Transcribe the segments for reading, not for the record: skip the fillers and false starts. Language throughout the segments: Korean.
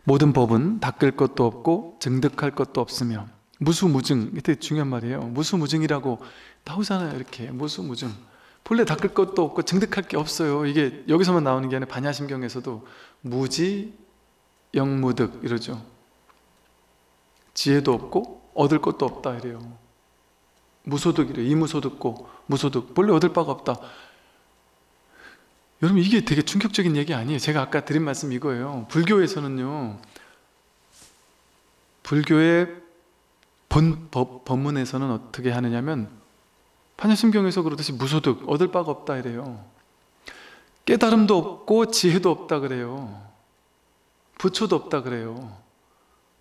모든 법은 닦을 것도 없고 증득할 것도 없으며 무수무증. 이게 되게 중요한 말이에요. 무수무증이라고 나오잖아요. 이렇게 무수무증. 본래 닦을 것도 없고 증득할 게 없어요. 이게 여기서만 나오는 게 아니라 반야심경에서도 무지 영무득 이러죠. 지혜도 없고 얻을 것도 없다 이래요. 무소득이래요. 이무소득고 무소득. 본래 얻을 바가 없다. 여러분 이게 되게 충격적인 얘기 아니에요? 제가 아까 드린 말씀 이거예요. 불교에서는요, 불교의 법문에서는 어떻게 하느냐면 반야심경에서 그러듯이 무소득, 얻을 바가 없다 이래요. 깨달음도 없고 지혜도 없다 그래요. 부처도 없다 그래요.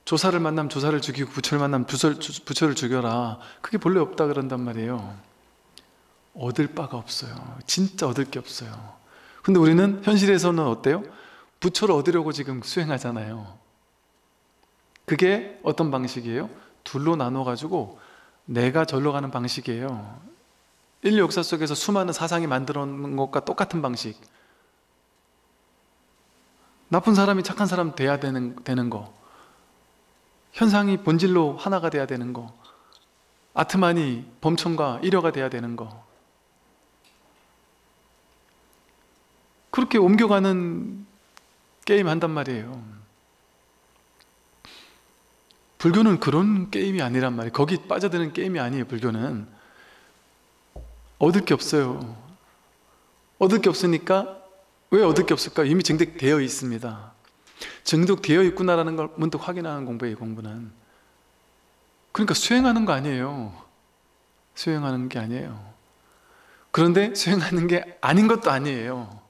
조사를 만나면 조사를 죽이고 부처를 만나면 부처를 죽여라. 그게 본래 없다 그런단 말이에요. 얻을 바가 없어요. 진짜 얻을 게 없어요. 근데 우리는 현실에서는 어때요? 부처를 얻으려고 지금 수행하잖아요. 그게 어떤 방식이에요? 둘로 나눠가지고 내가 절로 가는 방식이에요. 인류 역사 속에서 수많은 사상이 만들어 놓은 것과 똑같은 방식. 나쁜 사람이 착한 사람 돼야 되는 거, 현상이 본질로 하나가 돼야 되는 거, 아트만이 범천과 일여가 돼야 되는 거, 그렇게 옮겨가는 게임 한단 말이에요. 불교는 그런 게임이 아니란 말이에요. 거기 빠져드는 게임이 아니에요. 불교는 얻을 게 없어요. 얻을 게 없으니까, 왜 얻을 게 없을까? 이미 증득되어 있습니다. 증득되어 있구나라는 걸 문득 확인하는 공부예요. 공부는 그러니까 수행하는 거 아니에요. 수행하는 게 아니에요. 그런데 수행하는 게 아닌 것도 아니에요.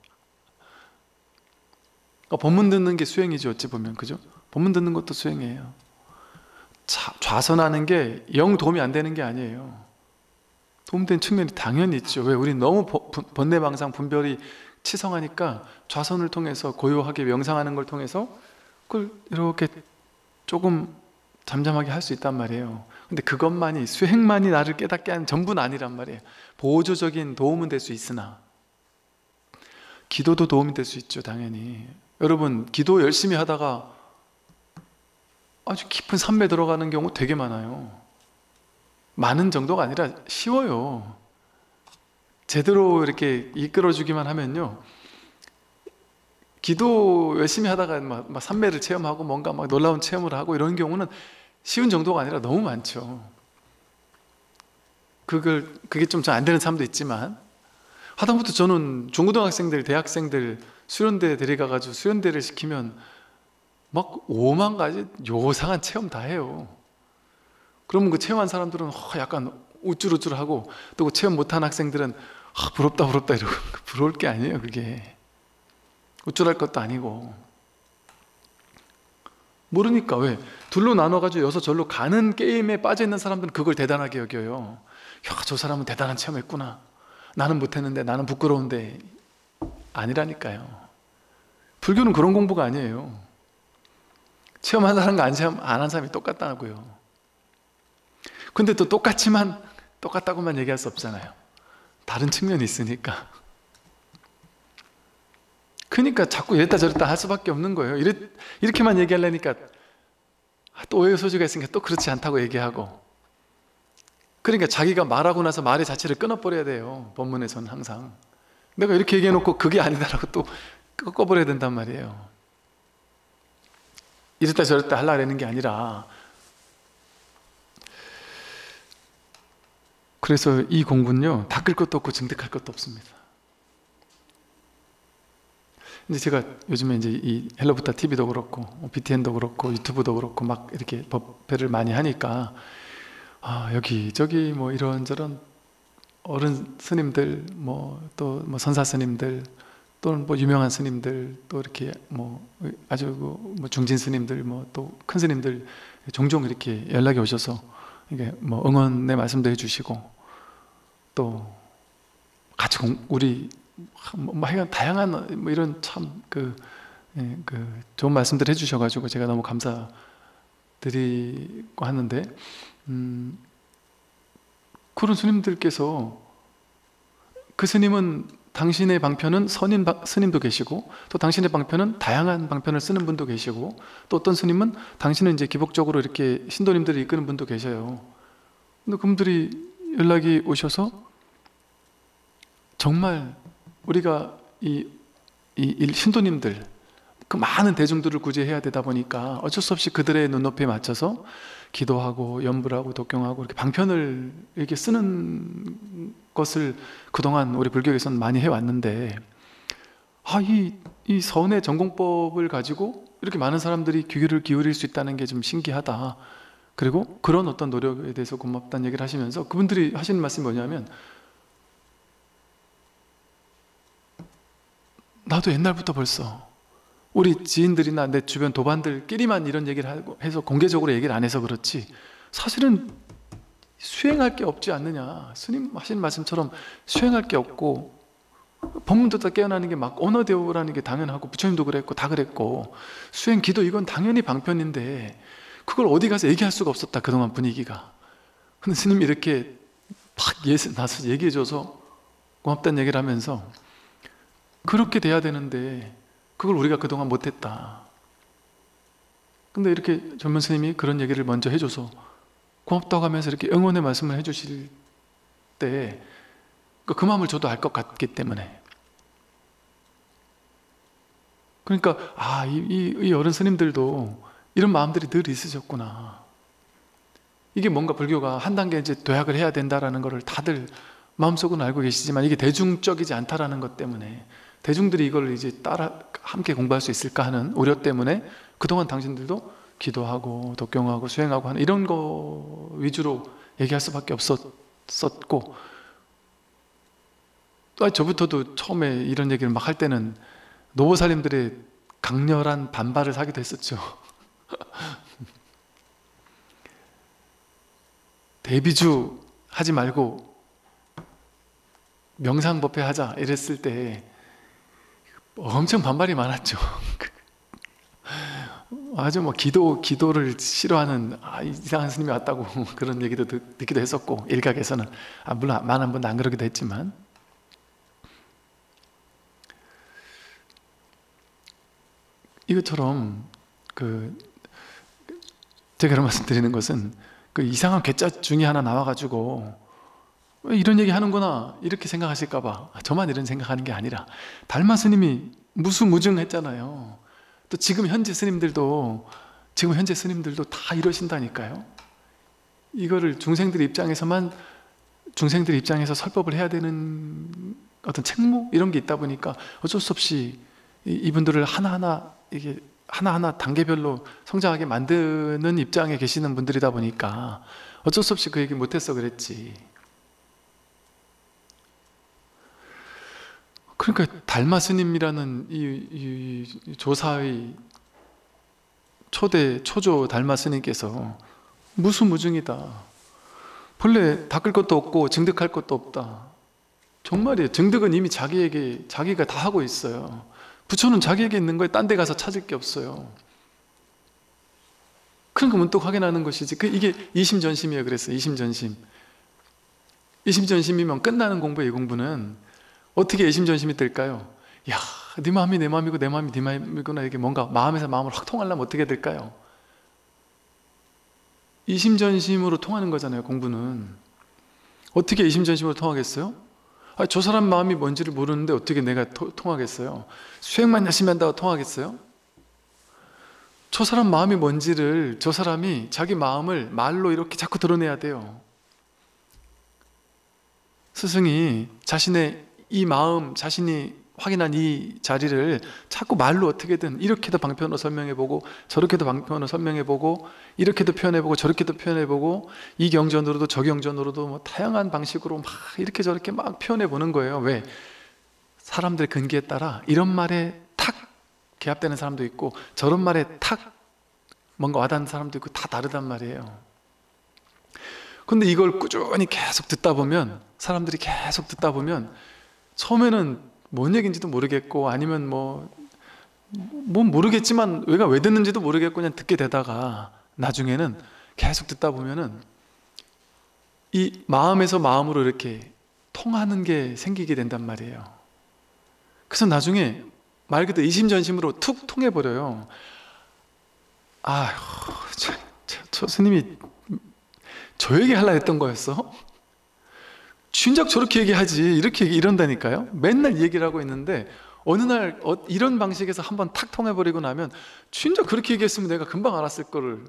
법문 듣는 게 수행이죠. 어찌 보면, 그죠? 법문 듣는 것도 수행이에요. 좌선하는 게 영 도움이 안 되는 게 아니에요. 도움되는 측면이 당연히 있죠. 왜? 우리 너무 번뇌방상 분별이 치성하니까 좌선을 통해서 고요하게 명상하는 걸 통해서 그걸 이렇게 조금 잠잠하게 할 수 있단 말이에요. 근데 그것만이, 수행만이 나를 깨닫게 하는 전부는 아니란 말이에요. 보조적인 도움은 될 수 있으나, 기도도 도움이 될 수 있죠. 당연히. 여러분 기도 열심히 하다가 아주 깊은 산매에 들어가는 경우 되게 많아요. 많은 정도가 아니라 쉬워요. 제대로 이렇게 이끌어주기만 하면요, 기도 열심히 하다가 막 산매를 체험하고 뭔가 막 놀라운 체험을 하고 이런 경우는 쉬운 정도가 아니라 너무 많죠. 그게 좀 잘 안 되는 사람도 있지만, 하다못해 저는 중고등학생들, 대학생들 수련대 데려가가지고 수련대를 시키면 막 5만 가지 요상한 체험 다 해요. 그러면 그 체험한 사람들은 약간 우쭐우쭐하고, 또 그 체험 못한 학생들은 부럽다 부럽다 이러고 부러울 게 아니에요. 그게 우쭐할 것도 아니고. 모르니까. 왜? 둘로 나눠가지고 여기서 절로 가는 게임에 빠져있는 사람들은 그걸 대단하게 여겨요. 야, 저 사람은 대단한 체험했구나. 나는 못했는데, 나는 부끄러운데. 아니라니까요. 불교는 그런 공부가 아니에요. 체험한 사람과 안 한 사람이 똑같다고요. 근데 또 똑같다고만 얘기할 수 없잖아요. 다른 측면이 있으니까. 그러니까 자꾸 이랬다 저랬다 할 수밖에 없는 거예요. 이렇게만 얘기하려니까 또 오해의 소지가 있으니까 또 그렇지 않다고 얘기하고. 그러니까 자기가 말하고 나서 말의 자체를 끊어버려야 돼요. 법문에서는 항상 내가 이렇게 얘기해놓고 그게 아니다라고 또 꺾어버려야 된단 말이에요. 이랬다 저랬다 하려고 하는 게 아니라. 그래서 이 공부는요, 닦을 것도 없고 증득할 것도 없습니다. 근데 제가 요즘에 이제 이 헬로부타 TV도 그렇고 BTN도 그렇고 유튜브도 그렇고 막 이렇게 법회를 많이 하니까 여기저기 뭐 이런저런 어른 스님들, 또 선사 스님들, 또는 뭐 유명한 스님들, 또 이렇게 아주 중진 스님들, 또 큰 스님들 종종 이렇게 연락이 오셔서 이게 응원의 말씀도 해주시고, 또 같이 우리 하여간 다양한 이런 참 좋은 말씀들 해주셔가지고 제가 너무 감사드리고 하는데, 그런 스님들께서, 그 스님은 당신의 방편은 스님도 계시고, 또 당신의 방편은 다양한 방편을 쓰는 분도 계시고, 또 어떤 스님은 당신은 이제 기복적으로 이렇게 신도님들을 이끄는 분도 계셔요. 근데 그분들이 연락이 오셔서 정말 우리가 이 신도님들, 그 많은 대중들을 구제해야 되다 보니까 어쩔 수 없이 그들의 눈높이에 맞춰서 기도하고 연불하고 독경하고 이렇게 방편을 이렇게 쓰는 것을 그동안 우리 불교에서는 많이 해왔는데, 이 서운의 전공법을 가지고 이렇게 많은 사람들이 귀를 기울일 수 있다는 게 좀 신기하다. 그리고 그런 어떤 노력에 대해서 고맙다는 얘기를 하시면서 그분들이 하시는 말씀이 뭐냐면, 나도 옛날부터 벌써 우리 지인들이나 내 주변 도반들끼리만 이런 얘기를 하고 해서 공개적으로 얘기를 안 해서 그렇지, 사실은 수행할 게 없지 않느냐. 스님 하시는 말씀처럼 수행할 게 없고, 법문 듣다 깨어나는 게 막 언어대오라는 게 당연하고, 부처님도 그랬고 다 그랬고, 수행 기도 이건 당연히 방편인데 그걸 어디 가서 얘기할 수가 없었다, 그동안 분위기가. 근데 스님이 이렇게 막 나서 얘기해줘서 고맙다는 얘기를 하면서, 그렇게 돼야 되는데 그걸 우리가 그동안 못했다. 근데 이렇게 전면 스님이 그런 얘기를 먼저 해줘서 고맙다고 하면서 이렇게 응원의 말씀을 해주실 때 그 마음을 저도 알 것 같기 때문에, 그러니까 이 어른 스님들도 이런 마음들이 늘 있으셨구나. 이게 뭔가 불교가 한 단계 이제 도약을 해야 된다라는 것을 다들 마음속은 알고 계시지만, 이게 대중적이지 않다라는 것 때문에, 대중들이 이걸 이제 따라 함께 공부할 수 있을까 하는 우려 때문에 그동안 당신들도 기도하고 독경하고 수행하고 하는 이런 거 위주로 얘기할 수밖에 없었고, 또 저부터도 처음에 이런 얘기를 막 할 때는 노보살님들의 강렬한 반발을 사기도 했었죠. 대비주 하지 말고 명상법회 하자 이랬을 때 엄청 반발이 많았죠. 아주 뭐 기도를 싫어하는 이상한 스님이 왔다고 그런 얘기도 듣기도 했었고, 일각에서는 물론 많은 분도 안 그러기도 했지만, 이것처럼 제가 이런 말씀 드리는 것은, 그 이상한 괴짜 중에 하나 나와가지고 왜 이런 얘기 하는구나 이렇게 생각하실까봐 저만 이런 생각하는 게 아니라, 달마 스님이 무수무증했잖아요. 또 지금 현재 스님들도 다 이러신다니까요. 이거를 중생들 입장에서 설법을 해야 되는 어떤 책무 이런 게 있다 보니까 어쩔 수 없이 이분들을 하나하나 단계별로 성장하게 만드는 입장에 계시는 분들이다 보니까 어쩔 수 없이 그 얘기 못해서 그랬지. 그러니까 달마 스님이라는 이 조사의 초조 달마 스님께서 무수무증이다, 본래 닦을 것도 없고 증득할 것도 없다. 정말이에요. 증득은 이미 자기가 다 하고 있어요. 부처는 자기에게 있는 거에 딴 데 가서 찾을 게 없어요. 그런 거 문득 확인하는 것이지. 이게 이심전심이에요. 그랬어요. 이심전심이면 끝나는 공부예요. 이 공부는 어떻게 이심전심이 될까요? 야, 네 마음이 내 마음이고 내 마음이 네 마음이구나, 이게 뭔가 마음에서 마음을 확 통하려면 어떻게 될까요? 이심전심으로 통하는 거잖아요. 공부는 어떻게 이심전심으로 통하겠어요? 저 사람 마음이 뭔지를 모르는데 어떻게 내가 통하겠어요? 수행만 열심히 한다고 통하겠어요? 저 사람 마음이 뭔지를 저 사람이 자기 마음을 말로 이렇게 자꾸 드러내야 돼요. 스승이 자신의 이 마음, 자신이 확인한 이 자리를 자꾸 말로 어떻게든 이렇게도 방편으로 설명해보고 저렇게도 방편으로 설명해보고 이렇게도 표현해보고 저렇게도 표현해보고 이 경전으로도 저 경전으로도 뭐 다양한 방식으로 막 이렇게 저렇게 막 표현해보는 거예요. 왜? 사람들의 근기에 따라 이런 말에 탁 개합되는 사람도 있고 저런 말에 탁 뭔가 와닿는 사람도 있고 다 다르단 말이에요. 근데 이걸 꾸준히 계속 듣다 보면, 사람들이 계속 듣다 보면 처음에는 뭔 얘기인지도 모르겠고 아니면 뭐 모르겠지만 왜 듣는지도 모르겠고 그냥 듣게 되다가 나중에는 계속 듣다 보면은 이 마음에서 마음으로 이렇게 통하는 게 생기게 된단 말이에요. 그래서 나중에 말 그대로 이심전심으로 툭 통해버려요. 아휴, 저 스님이 저 얘기 하려 했던 거였어? 진작 저렇게 얘기하지, 이렇게 이런다니까요. 맨날 얘기를 하고 있는데 어느 날 이런 방식에서 한번 탁 통해버리고 나면 진작 그렇게 얘기했으면 내가 금방 알았을 거를,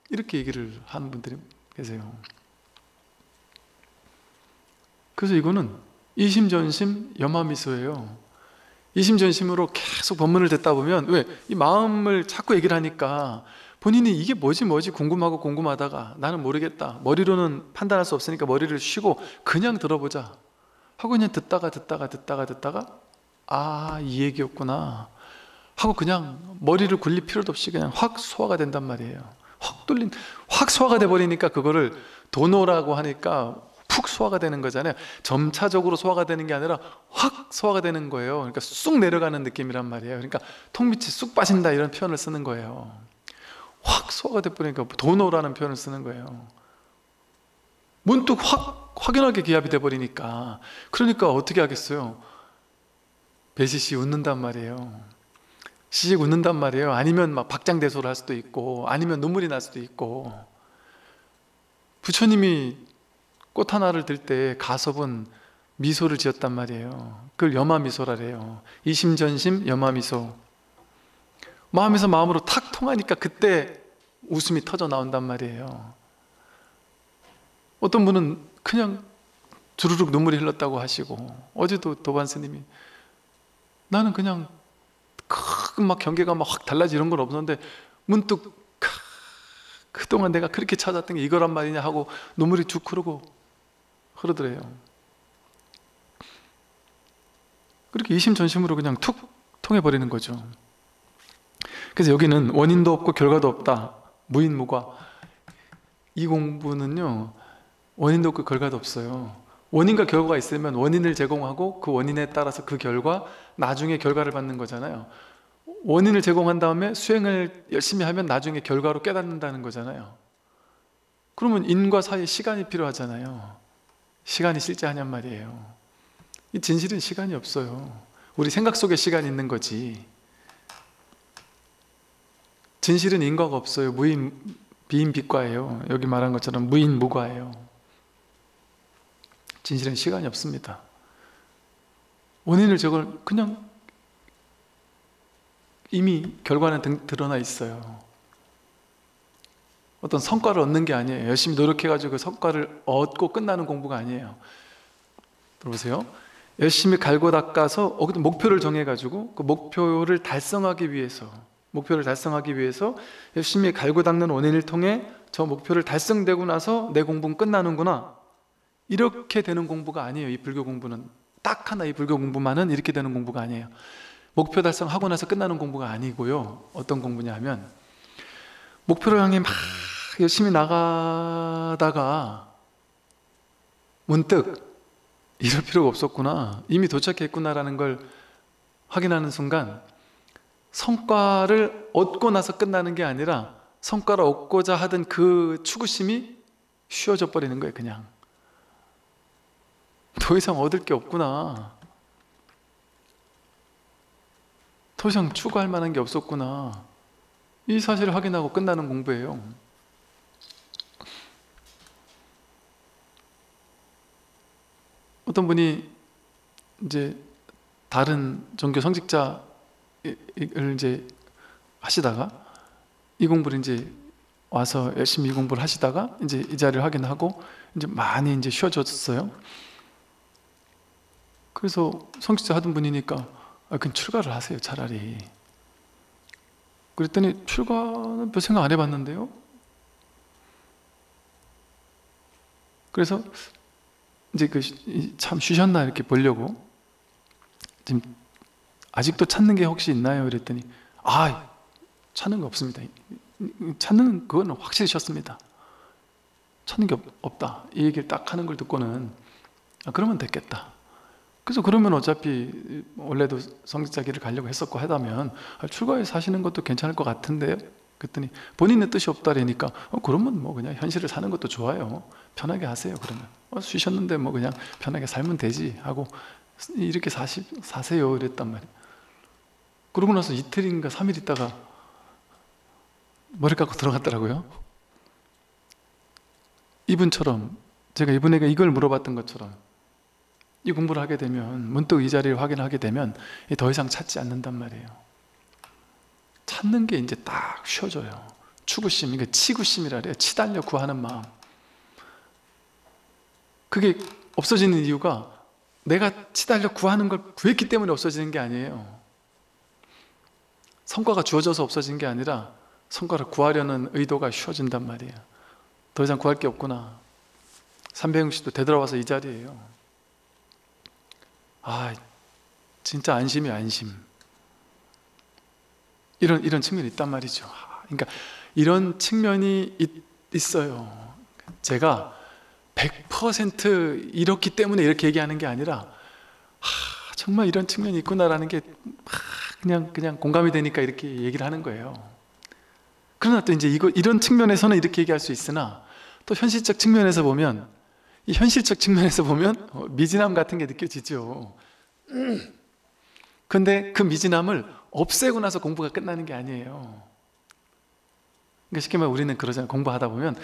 이렇게 얘기를 하는 분들이 계세요. 그래서 이거는 이심전심 염화미소예요. 이심전심으로 계속 법문을 듣다 보면, 왜? 이 마음을 자꾸 얘기를 하니까 본인이 이게 뭐지 궁금하고 궁금하다가 나는 모르겠다, 머리로는 판단할 수 없으니까 머리를 쉬고 그냥 들어보자 하고 그냥 듣다가 아, 이 얘기였구나 하고 그냥 머리를 굴릴 필요도 없이 그냥 확 소화가 된단 말이에요. 확 소화가 돼버리니까 그거를 도노라고 하니까 푹 소화가 되는 거잖아요. 점차적으로 소화가 되는 게 아니라 확 소화가 되는 거예요. 그러니까 쑥 내려가는 느낌이란 말이에요. 그러니까 통 밑이 쑥 빠진다, 이런 표현을 쓰는 거예요. 확 소화가 돼버리니까 도노라는 표현을 쓰는 거예요. 문득 확연하게 기압이 돼버리니까. 그러니까 어떻게 하겠어요? 배시시 웃는단 말이에요. 시식 웃는단 말이에요. 아니면 막 박장대소를 할 수도 있고, 아니면 눈물이 날 수도 있고. 부처님이 꽃 하나를 들 때 가섭은 미소를 지었단 말이에요. 그걸 염화미소라래요. 이심전심 염화미소. 마음에서 마음으로 탁 통하니까 그때 웃음이 터져 나온단 말이에요. 어떤 분은 그냥 주르륵 눈물이 흘렀다고 하시고, 어제도 도반 스님이 나는 그냥 막 경계가 막 확 달라지 이런 건 없었는데 문득 그동안 내가 그렇게 찾았던 게 이거란 말이냐 하고 눈물이 쭉 흐르더래요. 그렇게 이심전심으로 그냥 툭 통해버리는 거죠. 그래서 여기는 원인도 없고 결과도 없다, 무인무과. 이 공부는요, 원인도 없고 결과도 없어요. 원인과 결과가 있으면 원인을 제공하고 그 원인에 따라서 그 결과, 나중에 결과를 받는 거잖아요. 원인을 제공한 다음에 수행을 열심히 하면 나중에 결과로 깨닫는다는 거잖아요. 그러면 인과 사이에 시간이 필요하잖아요. 시간이 실제하냔 말이에요. 이 진실은 시간이 없어요. 우리 생각 속에 시간이 있는 거지. 진실은 인과가 없어요. 비인비과예요. 여기 말한 것처럼 무인무과예요. 진실은 시간이 없습니다. 원인을 저걸 그냥 이미 결과는 드러나 있어요. 어떤 성과를 얻는 게 아니에요. 열심히 노력해가지고 그 성과를 얻고 끝나는 공부가 아니에요. 들어보세요. 열심히 갈고 닦아서 목표를 정해가지고 그 목표를 달성하기 위해서 열심히 갈고 닦는 원인을 통해 저 목표를 달성되고 나서 내 공부는 끝나는구나, 이렇게 되는 공부가 아니에요. 이 불교 공부는 딱 하나, 이 불교 공부만은 이렇게 되는 공부가 아니에요. 목표 달성하고 나서 끝나는 공부가 아니고요. 어떤 공부냐 하면, 목표를 향해 막 열심히 나가다가 문득 이럴 필요가 없었구나, 이미 도착했구나라는 걸 확인하는 순간 성과를 얻고 나서 끝나는 게 아니라 성과를 얻고자 하던 그 추구심이 쉬워져 버리는 거예요. 그냥 더 이상 얻을 게 없구나, 더 이상 추구할 만한 게 없었구나, 이 사실을 확인하고 끝나는 공부예요. 어떤 분이 이제 다른 종교 성직자를 이제 하시다가 이 공부를 이제 와서 열심히 이 공부를 하시다가 이제 이 자리를 확인하고 이제 많이 이제 쉬워졌어요. 그래서 성직자 하던 분이니까 그냥 출가를 하세요, 차라리. 그랬더니 출가는 별 생각 안 해봤는데요. 그래서 이제 참 쉬셨나 이렇게 보려고, 지금 아직도 찾는 게 혹시 있나요? 그랬더니 찾는 거 없습니다. 찾는 그거는 확실히 쉬었습니다. 찾는 게 없다, 이 얘기를 딱 하는 걸 듣고는 그러면 됐겠다. 그래서 그러면 어차피 원래도 성직자 길을 가려고 했었고 하다면 출가해서 사시는 것도 괜찮을 것 같은데요? 그랬더니 본인의 뜻이 없다라니까 그러면 뭐 그냥 현실을 사는 것도 좋아요. 편하게 하세요. 그러면 쉬셨는데 뭐 그냥 편하게 살면 되지 하고 이렇게 사세요 이랬단 말이에요. 그러고 나서 이틀인가 3일 있다가 머리 깎고 들어갔더라고요. 이분처럼 제가 이분에게 이걸 물어봤던 것처럼 이 공부를 하게 되면 문득 이 자리를 확인하게 되면 더 이상 찾지 않는단 말이에요. 찾는 게 이제 딱 쉬워져요. 추구심, 이게 치구심이라 그래요. 치달려 구하는 마음. 그게 없어지는 이유가 내가 치달려 구하는 걸 구했기 때문에 없어지는 게 아니에요. 성과가 주어져서 없어진 게 아니라 성과를 구하려는 의도가 쉬워진단 말이에요. 더 이상 구할 게 없구나. 360도 되돌아와서 이 자리예요. 아, 진짜 안심이 안심. 이런 측면이 있단 말이죠. 그러니까 이런 측면이 있어요. 제가 100% 이렇기 때문에 이렇게 얘기하는 게 아니라 정말 이런 측면이 있구나라는 게 그냥 공감이 되니까 이렇게 얘기를 하는 거예요. 그러나 또 이제 이런 측면에서는 이렇게 얘기할 수 있으나 또 현실적 측면에서 보면 이 현실적 측면에서 보면 미진함 같은 게 느껴지죠. 근데 그 미진함을 없애고 나서 공부가 끝나는 게 아니에요. 그러니까 쉽게 말해 우리는 그러잖아요. 공부하다 보면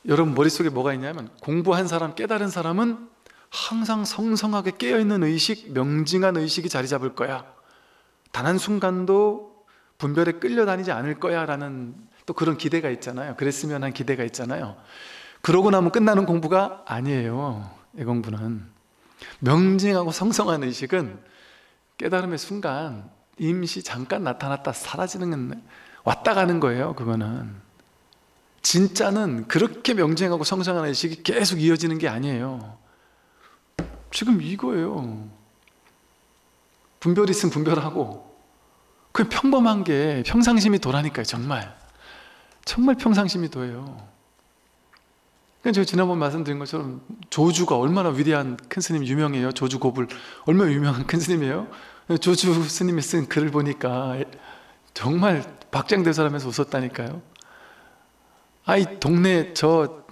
여러분 머릿속에 뭐가 있냐면 공부한 사람, 깨달은 사람은 항상 성성하게 깨어있는 의식, 명징한 의식이 자리 잡을 거야. 단 한순간도 분별에 끌려다니지 않을 거야 라는 또 그런 기대가 있잖아요. 그랬으면 한 기대가 있잖아요. 그러고 나면 끝나는 공부가 아니에요. 이 공부는 명징하고 성성한 의식은 깨달음의 순간 임시 잠깐 나타났다 사라지는, 왔다 가는 거예요. 그거는 진짜는 그렇게 명징하고 성성한 의식이 계속 이어지는 게 아니에요. 지금 이거예요. 분별이 있으면 분별하고, 그냥 평범한 게 평상심이 도라니까요. 정말 평상심이 도예요. 그러니까 제가 지난번 말씀드린 것처럼 조주가 얼마나 위대한 큰 스님, 유명해요. 조주 고불 얼마나 유명한 큰 스님이에요. 조주 스님이 쓴 글을 보니까 정말 박장대소하면서 웃었다니까요. 아이 동네 저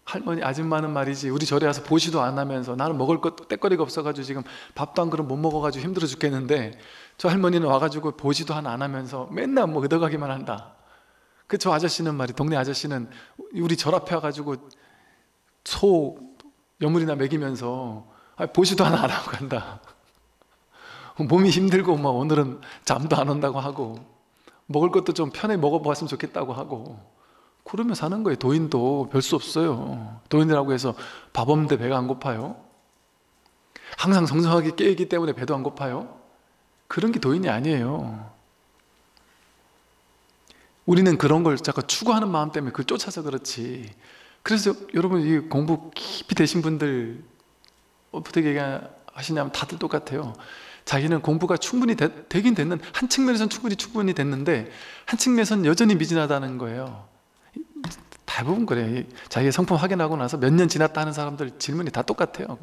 할머니 아줌마는 말이지 우리 절에 와서 보시도 안 하면서 나는 먹을 것 떼거리가 없어가지고 지금 밥도 한 그릇 못 먹어가지고 힘들어 죽겠는데 저 할머니는 와가지고 보시도 안 하면서 맨날 뭐 얻어가기만 한다. 그 저 아저씨는 말이, 동네 아저씨는 우리 절 앞에 와가지고 소 여물이나 먹이면서 보시도 안 하고 간다. 몸이 힘들고 막 오늘은 잠도 안 온다고 하고 먹을 것도 좀 편하게 먹어보았으면 좋겠다고 하고 그러면 사는 거예요. 도인도 별 수 없어요. 도인이라고 해서 밥 없는데 배가 안 고파요? 항상 성성하게 깨있기 때문에 배도 안 고파요? 그런 게 도인이 아니에요. 우리는 그런 걸 자꾸 추구하는 마음 때문에 그걸 쫓아서 그렇지. 그래서 여러분 이 공부 깊이 되신 분들 어떻게 얘기하시냐면 다들 똑같아요. 자기는 공부가 충분히 되긴 됐는, 한 측면에서는 충분히 됐는데 한 측면에서는 여전히 미진하다는 거예요. 대부분 그래요. 자기의 성품 확인하고 나서 몇 년 지났다 하는 사람들 질문이 다 똑같아요.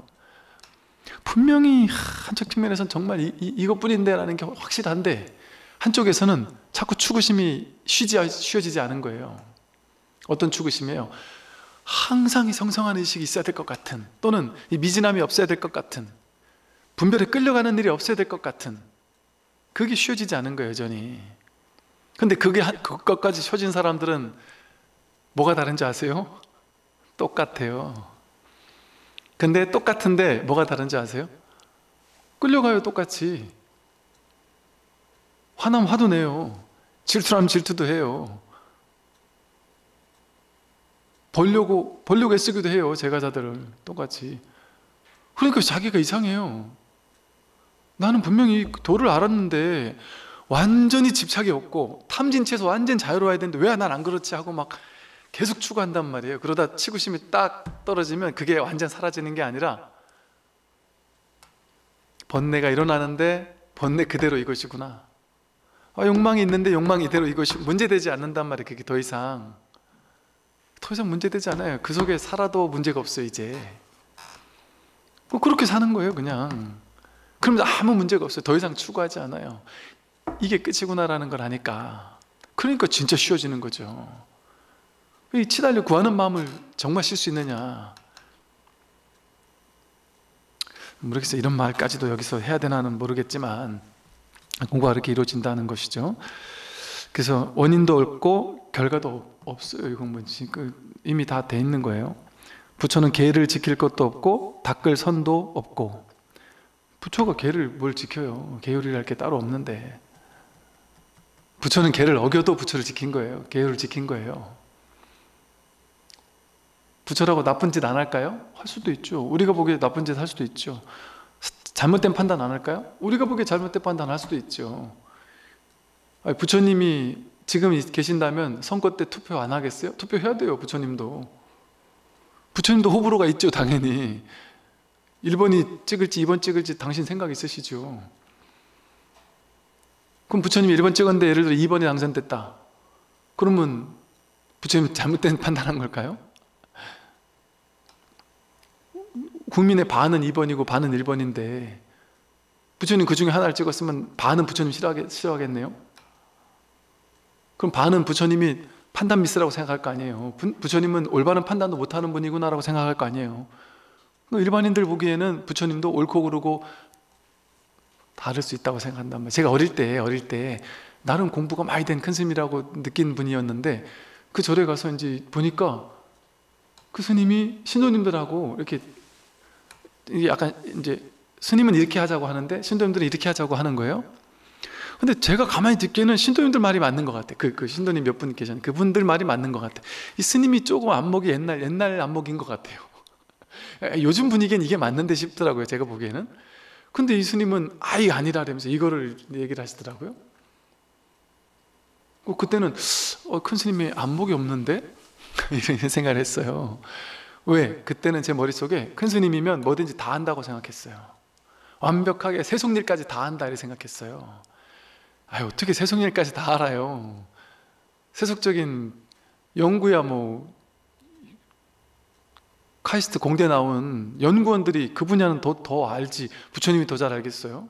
분명히 한쪽 측면에서는 정말 이것뿐인데 라는 게 확실한데 한쪽에서는 자꾸 추구심이 쉬어지지 않은 거예요. 어떤 추구심이에요? 항상 이 성성한 의식이 있어야 될 것 같은, 또는 이 미진함이 없어야 될 것 같은, 분별에 끌려가는 일이 없어야 될 것 같은, 그게 쉬워지지 않은 거예요. 여전히. 근데 그것까지 쉬워진 사람들은 뭐가 다른지 아세요? 똑같아요. 근데 똑같은데 뭐가 다른지 아세요? 끌려가요. 똑같이. 화나면 화도 내요. 질투하면 질투도 해요. 벌려고 애쓰기도 해요. 제가자들을 똑같이. 그러니까 자기가 이상해요. 나는 분명히 도를 알았는데 완전히 집착이 없고 탐진치에서 완전 자유로워야 되는데 왜 난 안 그렇지 하고 막 계속 추구한단 말이에요. 그러다 치구심이 딱 떨어지면 그게 완전 사라지는 게 아니라 번뇌가 일어나는데 번뇌 그대로 이것이구나. 욕망이 있는데 욕망 이대로 이것이 문제되지 않는단 말이에요. 그게 더 이상 문제되지 않아요. 그 속에 살아도 문제가 없어요. 이제 그렇게 사는 거예요. 그냥. 그러면 아무 문제가 없어요. 더 이상 추구하지 않아요. 이게 끝이구나라는 걸 아니까. 그러니까 진짜 쉬워지는 거죠. 이 치달려 구하는 마음을 정말 쉴 수 있느냐. 모르겠어요. 이런 말까지도 여기서 해야 되나는 모르겠지만 공부가 그렇게 이루어진다는 것이죠. 그래서 원인도 없고 결과도 없어요. 이 공부는 이미 다 돼 있는 거예요. 부처는 계를 지킬 것도 없고 닦을 선도 없고. 부처가 계를 뭘 지켜요? 계율이랄 게 따로 없는데. 부처는 계를 어겨도 부처를 지킨 거예요. 계율을 지킨 거예요. 부처라고 나쁜 짓 안 할까요? 할 수도 있죠. 우리가 보기에 나쁜 짓 할 수도 있죠. 잘못된 판단 안 할까요? 우리가 보기에 잘못된 판단 할 수도 있죠. 부처님이 지금 계신다면 선거 때 투표 안 하겠어요? 투표해야 돼요. 부처님도 호불호가 있죠. 당연히 1번이 찍을지 2번 찍을지 당신 생각 있으시죠. 그럼 부처님이 1번 찍었는데 예를 들어 2번이 당선됐다. 그러면 부처님이 잘못된 판단한 걸까요? 국민의 반은 2번이고 반은 1번인데 부처님 그 중에 하나를 찍었으면 반은 부처님 싫어하겠네요? 그럼 반은 부처님이 판단 미스라고 생각할 거 아니에요. 부처님은 올바른 판단도 못하는 분이구나 라고 생각할 거 아니에요. 일반인들 보기에는 부처님도 옳고 그르고 다를 수 있다고 생각한단 말이에요. 제가 어릴 때 나름 공부가 많이 된 큰 스님이라고 느낀 분이었는데 그 절에 가서 이제 보니까 그 스님이 신도님들하고 이렇게 약간 이제 스님은 이렇게 하자고 하는데 신도님들은 이렇게 하자고 하는 거예요. 근데 제가 가만히 듣기에는 신도님들 말이 맞는 것 같아. 그 신도님 몇 분 계셨는데 그분들 말이 맞는 것 같아. 이 스님이 조금 안목이 옛날 안목인 것 같아요. 요즘 분위기엔 이게 맞는데 싶더라고요. 제가 보기에는. 근데 이 스님은 아니라면서 이거를 얘기를 하시더라고요. 그때는 큰 스님이 안목이 없는데? 이런 생각을 했어요. 왜? 그때는 제 머릿속에 큰 스님이면 뭐든지 다 한다고 생각했어요. 완벽하게 세속일까지 다 한다 이렇게 생각했어요. 어떻게 세속일까지 다 알아요? 세속적인 연구야 카이스트 공대 나온 연구원들이 그 분야는 더 알지 부처님이 더 잘 알겠어요?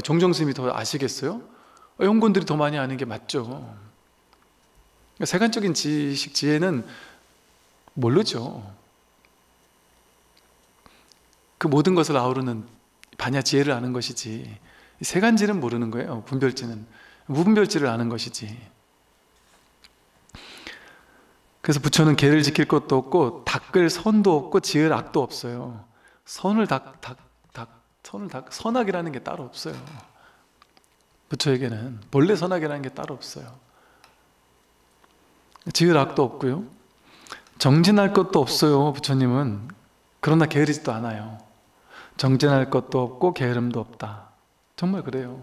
정정스님이 더 아시겠어요? 연구원들이 더 많이 아는 게 맞죠. 세간적인 지식, 지혜는 모르죠. 그 모든 것을 아우르는 반야 지혜를 아는 것이지 세간지는 모르는 거예요. 분별지는 무분별지를 아는 것이지. 그래서 부처는 계를 지킬 것도 없고 닦을 선도 없고 지을 악도 없어요. 선악이라는 게 따로 없어요. 부처에게는 본래 선악이라는 게 따로 없어요. 지을 악도 없고요. 정진할 것도 없어요. 부처님은. 그러나 게으르지도 않아요. 정진할 것도 없고 게으름도 없다. 정말 그래요.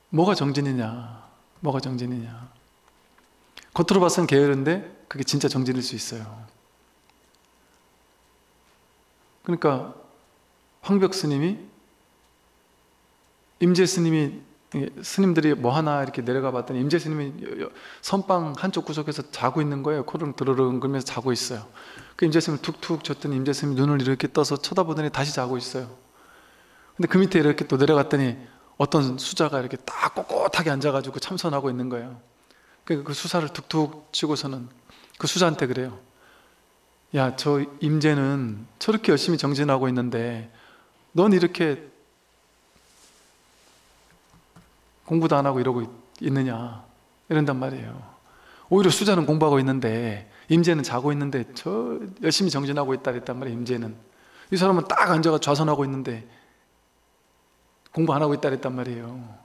뭐가 정진이냐? 겉으로 봐서는 게으른데 그게 진짜 정진일 수 있어요. 그러니까 황벽 스님이 임재 스님이 스님들이 뭐 하나 이렇게 내려가 봤더니 임재 스님이 선방 한쪽 구석에서 자고 있는 거예요. 코를 드르릉 그러면서 자고 있어요. 그 임재 스님을 툭툭 쳤더니 임재 스님이 눈을 이렇게 떠서 쳐다보더니 다시 자고 있어요. 근데 그 밑에 이렇게 또 내려갔더니 어떤 수자가 이렇게 딱 꼿꼿하게 앉아가지고 참선하고 있는 거예요. 그 수사를 툭툭 치고서는 그 수자한테 그래요. 야, 저 임재는 저렇게 열심히 정진하고 있는데 넌 이렇게 공부도 안 하고 이러고 있느냐 이런단 말이에요. 오히려 수자는 공부하고 있는데 임재는 자고 있는데 저 열심히 정진하고 있다 그랬단 말이에요. 임재는 이 사람은 딱 앉아가 좌선하고 있는데 공부 안 하고 있다 그랬단 말이에요.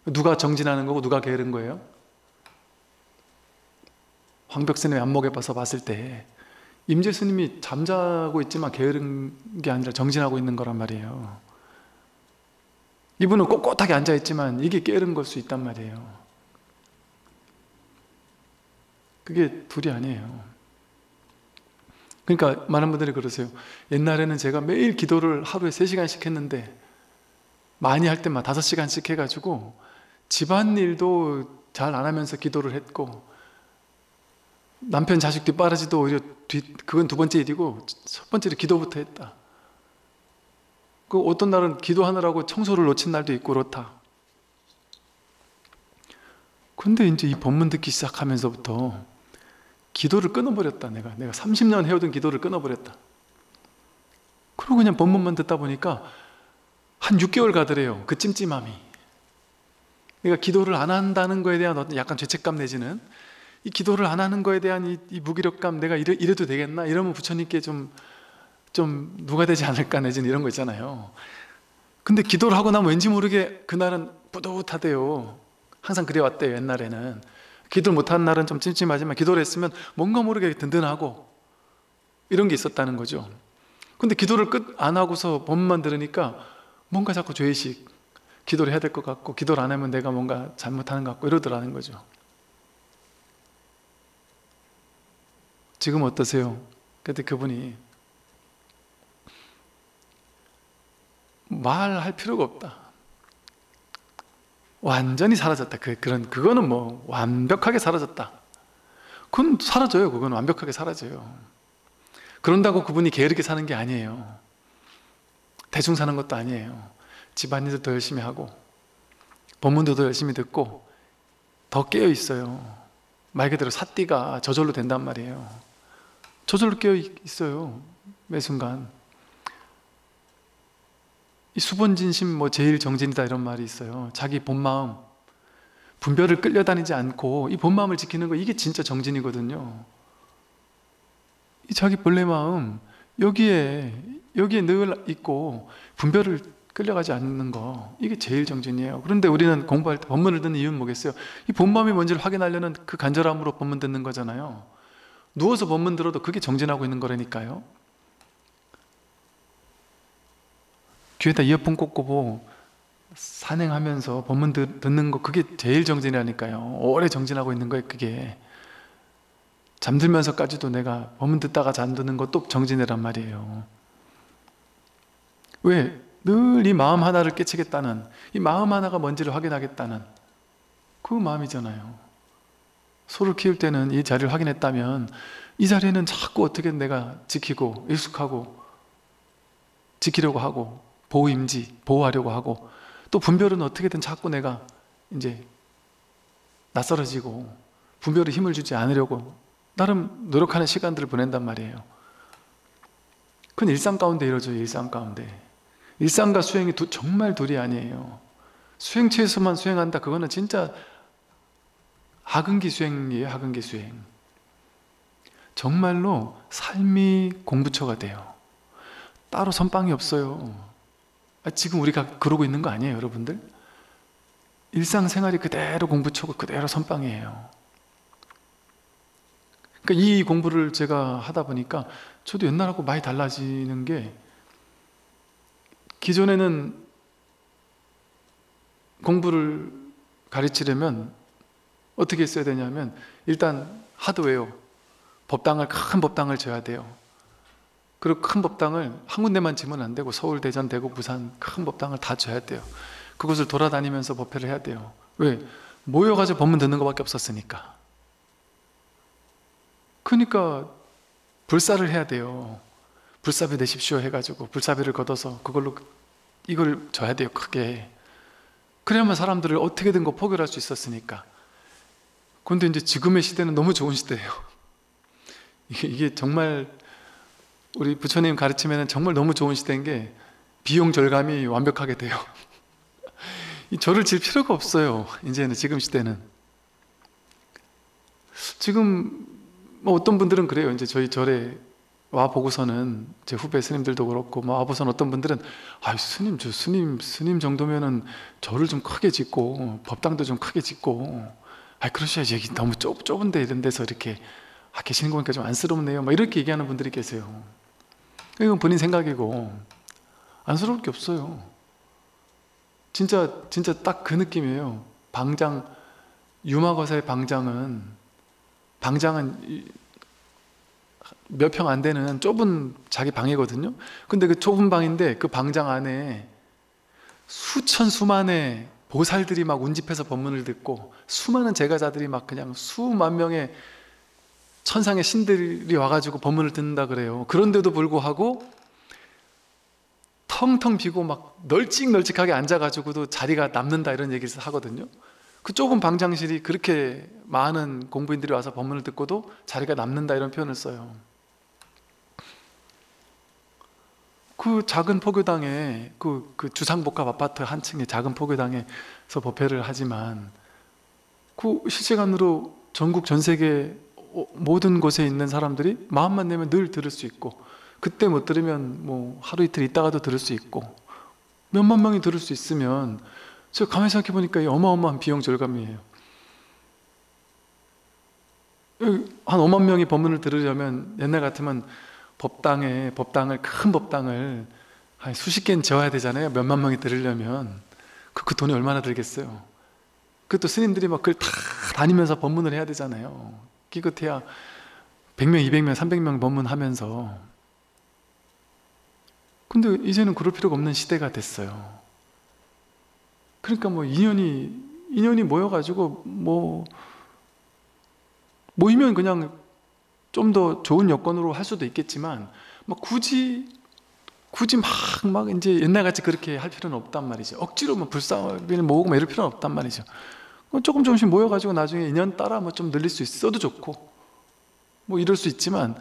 누가 정진하는 거고 누가 게으른 거예요? 황벽 스님의 안목에 봐서 봤을 때 임재 스님이 잠자고 있지만 게으른 게 아니라 정진하고 있는 거란 말이에요. 이분은 꼿꼿하게 앉아있지만 이게 게으른 걸 수 있단 말이에요. 그게 둘이 아니에요. 그러니까 많은 분들이 그러세요. 옛날에는 제가 매일 기도를 하루에 3시간씩 했는데 많이 할 때만 5시간씩 해가지고 집안일도 잘 안 하면서 기도를 했고 남편 자식 뒷바라지도 오히려 그건 두 번째 일이고 첫 번째로 기도부터 했다. 그 어떤 날은 기도하느라고 청소를 놓친 날도 있고 그렇다. 근데 이제 이 법문 듣기 시작하면서부터 기도를 끊어버렸다. 내가 30년 해오던 기도를 끊어버렸다. 그리고 그냥 법문만 듣다 보니까 한 6개월 가더래요. 그 찜찜함이. 그러니까 기도를 안 한다는 거에 대한 어떤 약간 죄책감 내지는, 이 기도를 안 하는 거에 대한 이 무기력감, 내가 이래도 되겠나? 이러면 부처님께 좀 누가 되지 않을까 내지는 이런 거 있잖아요. 근데 기도를 하고 나면 왠지 모르게 그날은 뿌듯하대요. 항상 그래왔대요. 옛날에는 기도를 못한 날은 좀 찜찜하지만 기도를 했으면 뭔가 모르게 든든하고 이런 게 있었다는 거죠. 근데 기도를 끝 안 하고서 법만 들으니까 뭔가 자꾸 죄의식, 기도를 해야 될 것 같고 기도를 안 하면 내가 뭔가 잘못하는 것 같고 이러더라는 거죠. 지금 어떠세요? 그때 그분이 말할 필요가 없다. 완전히 사라졌다. 그거는 뭐 완벽하게 사라졌다. 그건 사라져요. 그건 완벽하게 사라져요. 그런다고 그분이 게으르게 사는 게 아니에요. 대충 사는 것도 아니에요. 집안일도 더 열심히 하고 법문도 더 열심히 듣고 더 깨어 있어요. 말 그대로 삿띠가 저절로 된단 말이에요. 저절로 깨어 있어요. 매 순간. 이 수본진심 뭐 제일 정진이다 이런 말이 있어요. 자기 본마음, 분별을 끌려다니지 않고 이 본마음을 지키는 거, 이게 진짜 정진이거든요. 이 자기 본래 마음 여기에 늘 있고 분별을 끌려가지 않는 거, 이게 제일 정진이에요. 그런데 우리는 공부할 때 법문을 듣는 이유는 뭐겠어요? 이 본마음이 뭔지를 확인하려는 그 간절함으로 법문 듣는 거잖아요. 누워서 법문 들어도 그게 정진하고 있는 거라니까요. 귀에다 이어폰 꽂고 산행하면서 법문 듣는 거, 그게 제일 정진이라니까요. 오래 정진하고 있는 거예요. 그게 잠들면서까지도 내가 법문 듣다가 잠드는 것도 정진이란 말이에요. 왜? 늘 이 마음 하나를 깨치겠다는, 이 마음 하나가 뭔지를 확인하겠다는 그 마음이잖아요. 소를 키울 때는 이 자리를 확인했다면 이 자리에는 자꾸 어떻게 내가 지키고 익숙하고 지키려고 하고 보호하려고 하고, 또 분별은 어떻게든 자꾸 내가 이제 낯설어지고 분별에 힘을 주지 않으려고 나름 노력하는 시간들을 보낸단 말이에요. 그건 일상 가운데 이루어져요. 일상 가운데. 일상과 수행이 정말 둘이 아니에요. 수행체에서만 수행한다, 그거는 진짜 하근기 수행이에요. 하근기 수행. 정말로 삶이 공부처가 돼요. 따로 선빵이 없어요. 지금 우리가 그러고 있는 거 아니에요, 여러분들? 일상생활이 그대로 공부처고 그대로 선빵이에요. 그러니까 이 공부를 제가 하다 보니까 저도 옛날하고 많이 달라지는 게, 기존에는 공부를 가르치려면 어떻게 했어야 되냐면, 일단 하드웨어, 큰 법당을 져야 돼요. 그리고 큰 법당을 한 군데만 지면 안 되고 서울, 대전, 대구, 부산 큰 법당을 다 져야 돼요. 그곳을 돌아다니면서 법회를 해야 돼요. 왜? 모여가지고 법문 듣는 것밖에 없었으니까. 그러니까 불사를 해야 돼요. 불사비 내십시오 해가지고 불사비를 걷어서 그걸로 이걸 져야 돼요. 크게. 그래야만 사람들을 어떻게든 포교할 수 있었으니까. 그런데 이제 지금의 시대는 너무 좋은 시대예요. 이게 정말 우리 부처님 가르치면 정말 너무 좋은 시대인 게, 비용 절감이 완벽하게 돼요. 이 절을 질 필요가 없어요. 이제는, 지금 시대는. 지금 뭐 어떤 분들은 그래요. 이제 저희 절에 와 보고서는, 제 후배 스님들도 그렇고 와 보고서는 어떤 분들은 스님 정도면은 절을 좀 크게 짓고 법당도 좀 크게 짓고, 그러셔야지, 여기 너무 좁은데 이런 데서 이렇게 계시는 거니까 좀 안쓰럽네요, 막 이렇게 얘기하는 분들이 계세요. 이건 본인 생각이고 안쓰러울 게 없어요. 진짜 딱 그 느낌이에요. 유마거사의 방장은 몇 평 안 되는 좁은 자기 방이거든요. 근데 그 좁은 방인데 그 방장 안에 수만의 보살들이 막 운집해서 법문을 듣고, 수많은 제가자들이 막 그냥 수만 명의 천상의 신들이 와가지고 법문을 듣는다 그래요. 그런데도 불구하고 텅텅 비고 막 널찍널찍하게 앉아가지고도 자리가 남는다, 이런 얘기를 하거든요. 그 좁은 방장실이 그렇게 많은 공부인들이 와서 법문을 듣고도 자리가 남는다 이런 표현을 써요. 그 작은 포교당에 그 주상복합 아파트 한 층의 작은 포교당에서 법회를 하지만 그 실시간으로 전국 전 세계 모든 곳에 있는 사람들이 마음만 내면 늘 들을 수 있고, 그때 못 들으면 뭐 하루 이틀 있다가도 들을 수 있고, 몇만 명이 들을 수 있으면 제가 가만히 생각해 보니까 어마어마한 비용 절감이에요. 한 5만 명이 법문을 들으려면 옛날 같으면 큰 법당을 한 수십 개는 지어야 되잖아요. 몇만 명이 들으려면. 그 돈이 얼마나 들겠어요. 그것도 스님들이 막 그걸 다 다니면서 법문을 해야 되잖아요. 기껏해야 100명, 200명, 300명 법문하면서. 근데 이제는 그럴 필요가 없는 시대가 됐어요. 그러니까 뭐 인연이 모여가지고 모이면 그냥 좀 더 좋은 여건으로 할 수도 있겠지만, 막 굳이 막 이제 옛날같이 그렇게 할 필요는 없단 말이죠. 억지로 뭐 불사비를 모으고 막 이럴 필요는 없단 말이죠. 조금씩 모여가지고 나중에 인연 따라 뭐 좀 늘릴 수 있어도 좋고 뭐 이럴 수 있지만,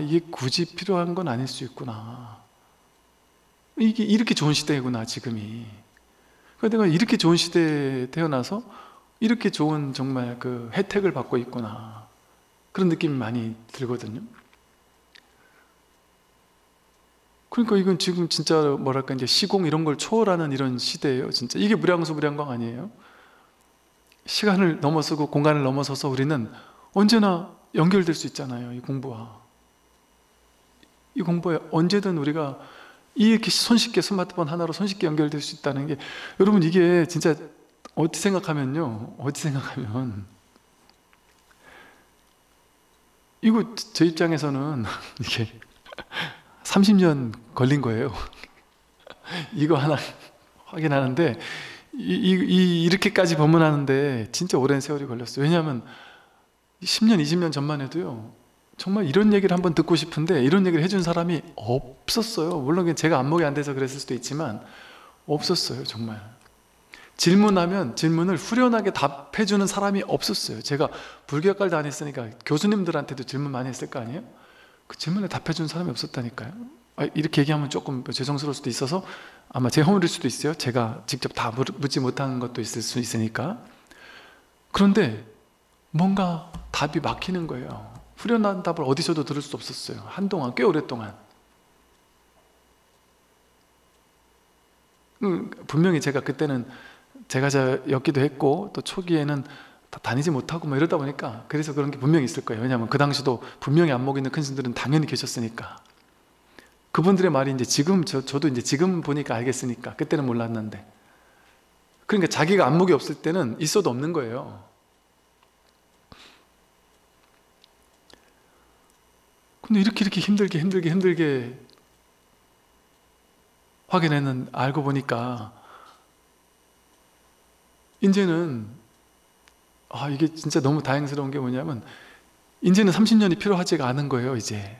이게 굳이 필요한 건 아닐 수 있구나. 이게 이렇게 좋은 시대구나 지금이. 그러니까 내가 이렇게 좋은 시대에 태어나서 이렇게 좋은 정말 그 혜택을 받고 있구나, 그런 느낌이 많이 들거든요. 그러니까 이건 지금 진짜 뭐랄까 이제 시공 이런 걸 초월하는 이런 시대예요. 진짜 이게 무량광 아니에요? 시간을 넘어서고 공간을 넘어서서 우리는 언제나 연결될 수 있잖아요. 이 공부에 언제든 우리가 이렇게 손쉽게 스마트폰 하나로 손쉽게 연결될 수 있다는 게, 여러분 이게 진짜 어찌 생각하면 이거 제 입장에서는 이게 30년 걸린 거예요. 이거 하나 확인하는데 이렇게까지 법문하는데 진짜 오랜 세월이 걸렸어요. 왜냐하면 10년, 20년 전만 해도요, 정말 이런 얘기를 한번 듣고 싶은데 이런 얘기를 해준 사람이 없었어요. 물론 제가 안목이 안 돼서 그랬을 수도 있지만 없었어요. 정말 질문하면 질문을 후련하게 답해주는 사람이 없었어요. 제가 불교학과를 다녔으니까 교수님들한테도 질문 많이 했을 거 아니에요? 그 질문에 답해주는 사람이 없었다니까요. 이렇게 얘기하면 조금 죄송스러울 수도 있어서 아마 제 허물일 수도 있어요. 제가 직접 다 묻지 못한 것도 있을 수 있으니까. 그런데 뭔가 답이 막히는 거예요. 후련한 답을 어디서도 들을 수 없었어요. 한동안, 꽤 오랫동안. 분명히 제가 그때는 제가자였기도 했고, 또 초기에는 다 다니지 못하고 뭐 이러다 보니까 그래서 그런 게 분명히 있을 거예요. 왜냐하면 그 당시도 분명히 안목 있는 큰 스님들은 당연히 계셨으니까. 그분들의 말이 이제 지금 저도 이제 지금 보니까 알겠으니까, 그때는 몰랐는데. 그러니까 자기가 안목이 없을 때는 있어도 없는 거예요. 근데 이렇게 힘들게 확인해는 알고 보니까 이제는 이게 진짜 너무 다행스러운 게 뭐냐면, 이제는 30년이 필요하지가 않은 거예요. 이제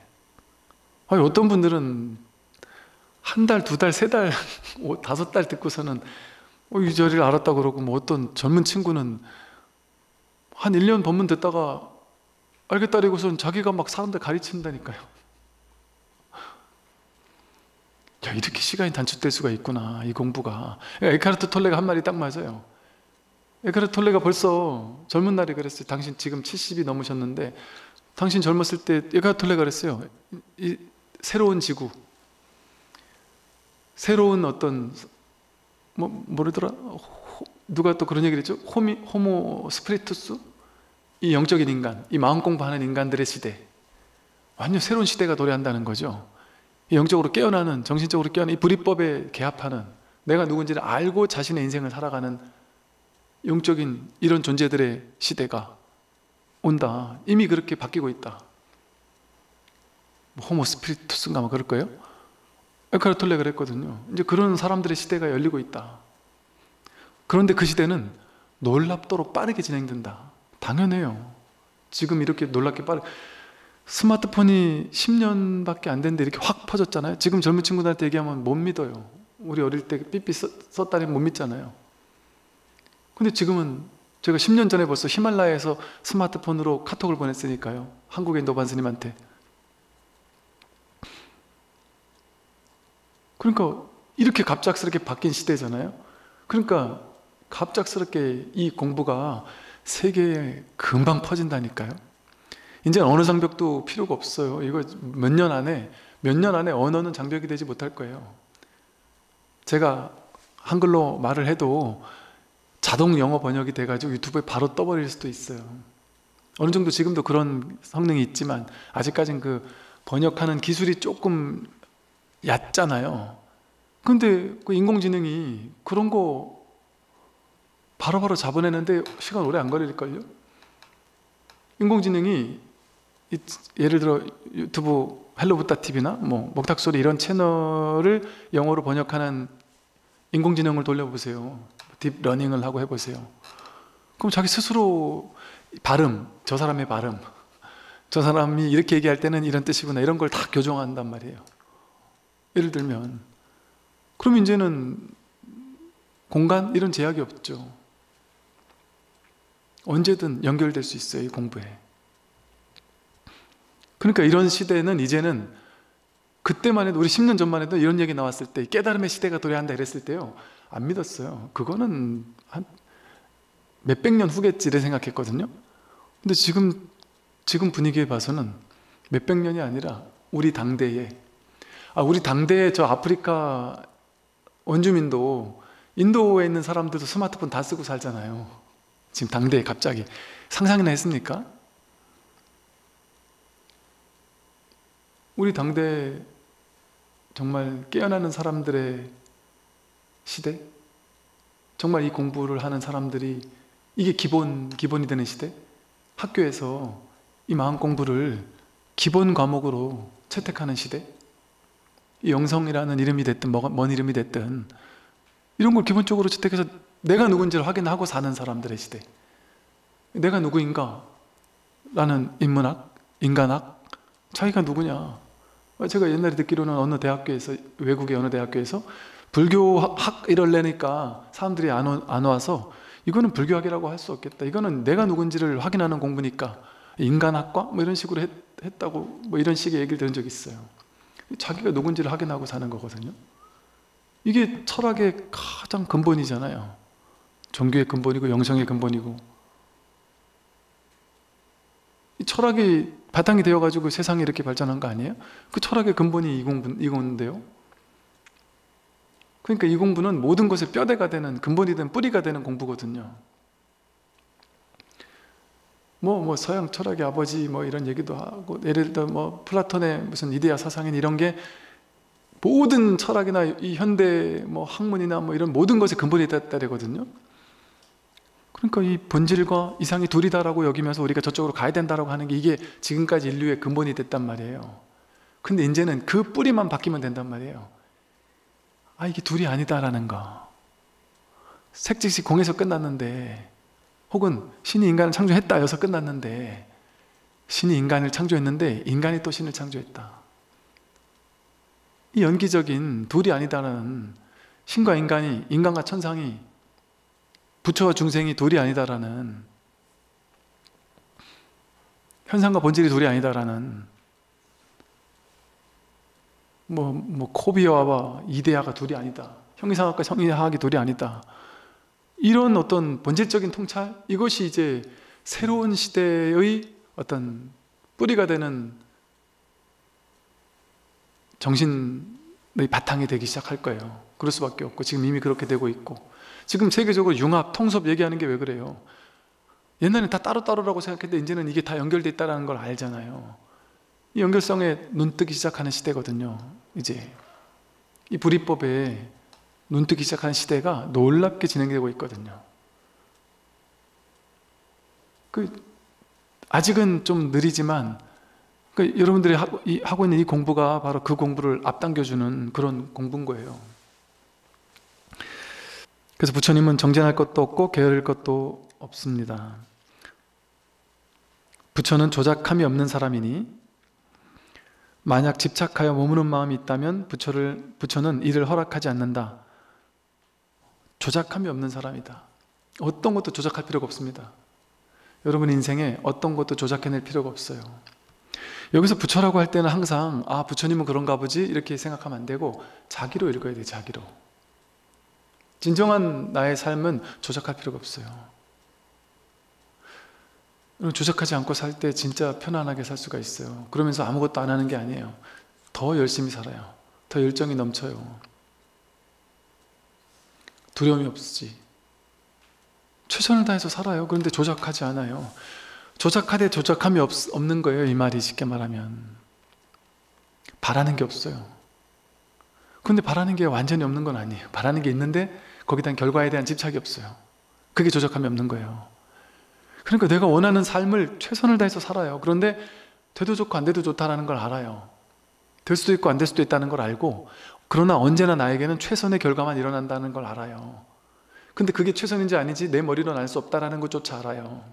어떤 분들은 한 달, 두 달, 세 달, 5달 듣고서는 이 자리를 알았다고 그러고, 뭐 어떤 젊은 친구는 한 1년 법문 듣다가 알겠다리고선 자기가 막 사람들 가르친다니까요. 야, 이렇게 시간이 단축될 수가 있구나, 이 공부가. 에카르트 톨레가 한 말이 딱 맞아요. 에카르트 톨레가 벌써 젊은 날에 그랬어요. 당신 지금 70이 넘으셨는데, 당신 젊었을 때 에카르트 톨레가 그랬어요. 이 새로운 지구, 새로운 어떤 뭐라더라, 누가 또 그런 얘기를 했죠. 호모 스피리투스, 이 영적인 인간, 이 마음 공부하는 인간들의 시대, 완전 새로운 시대가 도래한다는 거죠. 영적으로 깨어나는, 정신적으로 깨어나는, 이 불이법에 개합하는, 내가 누군지를 알고 자신의 인생을 살아가는 영적인 이런 존재들의 시대가 온다. 이미 그렇게 바뀌고 있다. 호모 스피리투스인가 뭐 그럴 거예요. 에카르트 톨레가 그랬거든요. 이제 그런 사람들의 시대가 열리고 있다. 그런데 그 시대는 놀랍도록 빠르게 진행된다. 당연해요. 지금 이렇게 놀랍게 빠르게, 스마트폰이 10년밖에 안 됐는데 이렇게 확 퍼졌잖아요. 지금 젊은 친구들한테 얘기하면 못 믿어요. 우리 어릴 때 삐삐 썼다니 못 믿잖아요. 근데 지금은 제가 10년 전에 벌써 히말라야에서 스마트폰으로 카톡을 보냈으니까요. 한국의 노반 스님한테. 그러니까 이렇게 갑작스럽게 바뀐 시대잖아요. 그러니까 갑작스럽게 이 공부가 세계에 금방 퍼진다니까요. 이제 언어 장벽도 필요가 없어요. 이거 몇 년 안에 언어는 장벽이 되지 못할 거예요. 제가 한글로 말을 해도 자동 영어 번역이 돼가지고 유튜브에 바로 떠버릴 수도 있어요. 어느 정도 지금도 그런 성능이 있지만 아직까진 그 번역하는 기술이 조금 얕잖아요. 근데 그 인공지능이 그런 거 바로바로 잡아내는데 시간 오래 안 걸릴걸요? 인공지능이 예를 들어 유튜브 헬로부따 TV나 뭐 먹탁소리 이런 채널을 영어로 번역하는 인공지능을 돌려보세요. 딥러닝을 하고 해보세요. 그럼 자기 스스로 발음, 저 사람의 발음, 저 사람이 이렇게 얘기할 때는 이런 뜻이구나, 이런 걸 다 교정한단 말이에요. 예를 들면 그럼 이제는 공간 이런 제약이 없죠. 언제든 연결될 수 있어요, 이 공부에. 그러니까 이런 시대는 이제는 그때만 해도, 우리 10년 전만 해도 이런 얘기 나왔을 때 깨달음의 시대가 도래한다 이랬을 때요, 안 믿었어요. 그거는 한 몇백 년 후겠지 이래 생각했거든요. 근데 지금 분위기에 봐서는 몇백 년이 아니라 우리 당대에 저 아프리카 원주민도, 인도에 있는 사람들도 스마트폰 다 쓰고 살잖아요. 지금 당대에 갑자기 상상이나 했습니까? 우리 당대 정말 깨어나는 사람들의 시대, 정말 이 공부를 하는 사람들이 이게 기본이 되는 시대, 학교에서 이 마음 공부를 기본 과목으로 채택하는 시대, 이 영성이라는 이름이 됐든 뭔 이름이 됐든 이런 걸 기본적으로 채택해서 내가 누군지를 확인하고 사는 사람들의 시대. 내가 누구인가? 라는 인문학, 인간학, 자기가 누구냐? 제가 옛날에 듣기로는 외국의 어느 대학교에서 불교학 이럴 내니까 사람들이 안 와서 이거는 불교학이라고 할 수 없겠다, 이거는 내가 누군지를 확인하는 공부니까 인간학과? 뭐 이런 식으로 했다고, 뭐 이런 식의 얘기를 들은 적이 있어요. 자기가 누군지를 확인하고 사는 거거든요. 이게 철학의 가장 근본이잖아요. 종교의 근본이고 영성의 근본이고, 이 철학이 바탕이 되어가지고 세상이 이렇게 발전한 거 아니에요? 그 철학의 근본이 이건데요. 그러니까 이 공부는 모든 것의 뼈대가 되는, 근본이 되는, 뿌리가 되는 공부거든요. 뭐 서양 철학의 아버지 뭐 이런 얘기도 하고, 예를 들어 뭐 플라톤의 무슨 이데아 사상인 이런 게 모든 철학이나 이 현대 뭐 학문이나 뭐 이런 모든 것의 근본이 됐다거든요. 그러니까 이 본질과 이상이 둘이다라고 여기면서 우리가 저쪽으로 가야 된다라고 하는 게, 이게 지금까지 인류의 근본이 됐단 말이에요. 근데 이제는 그 뿌리만 바뀌면 된단 말이에요. 이게 둘이 아니다라는 거. 색즉시 공에서 끝났는데, 혹은 신이 인간을 창조했다 여서 끝났는데, 신이 인간을 창조했는데 인간이 또 신을 창조했다. 이 연기적인 둘이 아니다라는, 신과 인간이, 인간과 천상이, 부처와 중생이 둘이 아니다라는, 현상과 본질이 둘이 아니다라는, 뭐 코비어와 이데아가 둘이 아니다, 형이상학과 성의학이 둘이 아니다, 이런 어떤 본질적인 통찰, 이것이 이제 새로운 시대의 어떤 뿌리가 되는 정신의 바탕이 되기 시작할 거예요. 그럴 수밖에 없고, 지금 이미 그렇게 되고 있고, 지금 세계적으로 융합, 통섭 얘기하는 게 왜 그래요? 옛날에는 다 따로따로라고 생각했는데 이제는 이게 다 연결돼 있다는 걸 알잖아요. 이 연결성에 눈뜨기 시작하는 시대거든요. 이제 이 불이법에 눈뜨기 시작하는 시대가 놀랍게 진행되고 있거든요. 아직은 좀 느리지만, 여러분들이 하고 있는 이 공부가 바로 그 공부를 앞당겨주는 그런 공부인 거예요. 그래서 부처님은 정진할 것도 없고 게으를 것도 없습니다. 부처는 조작함이 없는 사람이니, 만약 집착하여 머무는 마음이 있다면 부처는 이를 허락하지 않는다. 조작함이 없는 사람이다. 어떤 것도 조작할 필요가 없습니다. 여러분 인생에 어떤 것도 조작해낼 필요가 없어요. 여기서 부처라고 할 때는 항상 부처님은 그런가 보지 이렇게 생각하면 안 되고 자기로 읽어야 돼요. 자기로. 진정한 나의 삶은 조작할 필요가 없어요. 조작하지 않고 살 때 진짜 편안하게 살 수가 있어요. 그러면서 아무것도 안 하는 게 아니에요. 더 열심히 살아요. 더 열정이 넘쳐요. 두려움이 없지. 최선을 다해서 살아요. 그런데 조작하지 않아요. 조작하되 조작함이 없는 거예요. 이 말이 쉽게 말하면. 바라는 게 없어요. 그런데 바라는 게 완전히 없는 건 아니에요. 바라는 게 있는데 거기에 대한 결과에 대한 집착이 없어요. 그게 조작함이 없는 거예요. 그러니까 내가 원하는 삶을 최선을 다해서 살아요. 그런데 돼도 좋고 안 돼도 좋다는 걸 알아요. 될 수도 있고 안 될 수도 있다는 걸 알고, 그러나 언제나 나에게는 최선의 결과만 일어난다는 걸 알아요. 근데 그게 최선인지 아닌지 내 머리로는 알 수 없다는 것조차 알아요.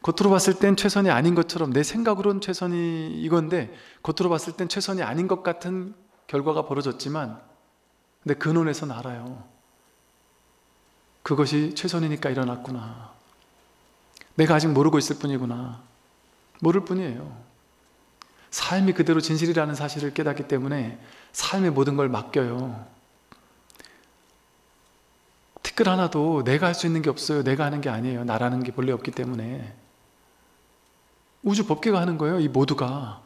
겉으로 봤을 땐 최선이 아닌 것처럼, 내 생각으로는 최선이 이건데 겉으로 봤을 땐 최선이 아닌 것 같은 결과가 벌어졌지만, 근데 근원에서는 알아요. 그것이 최선이니까 일어났구나. 내가 아직 모르고 있을 뿐이구나. 모를 뿐이에요. 삶이 그대로 진실이라는 사실을 깨닫기 때문에 삶의 모든 걸 맡겨요. 티끌 하나도 내가 할 수 있는 게 없어요. 내가 하는 게 아니에요. 나라는 게 본래 없기 때문에. 우주 법계가 하는 거예요. 이 모두가.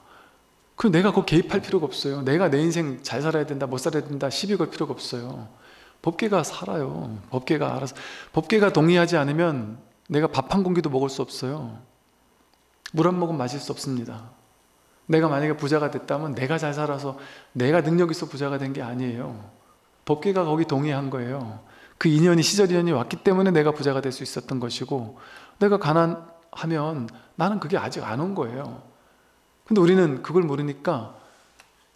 그럼 내가 거기 개입할 필요가 없어요. 내가 내 인생 잘 살아야 된다, 못 살아야 된다, 시비 걸 필요가 없어요. 법계가 살아요. 법계가 알아서. 법계가 동의하지 않으면 내가 밥 한 공기도 먹을 수 없어요. 물 한 모금 마실 수 없습니다. 내가 만약에 부자가 됐다면 내가 잘 살아서 내가 능력 있어 부자가 된 게 아니에요. 법계가 거기 동의한 거예요. 그 인연이, 시절 인연이 왔기 때문에 내가 부자가 될 수 있었던 것이고, 내가 가난하면 나는 그게 아직 안 온 거예요. 근데 우리는 그걸 모르니까,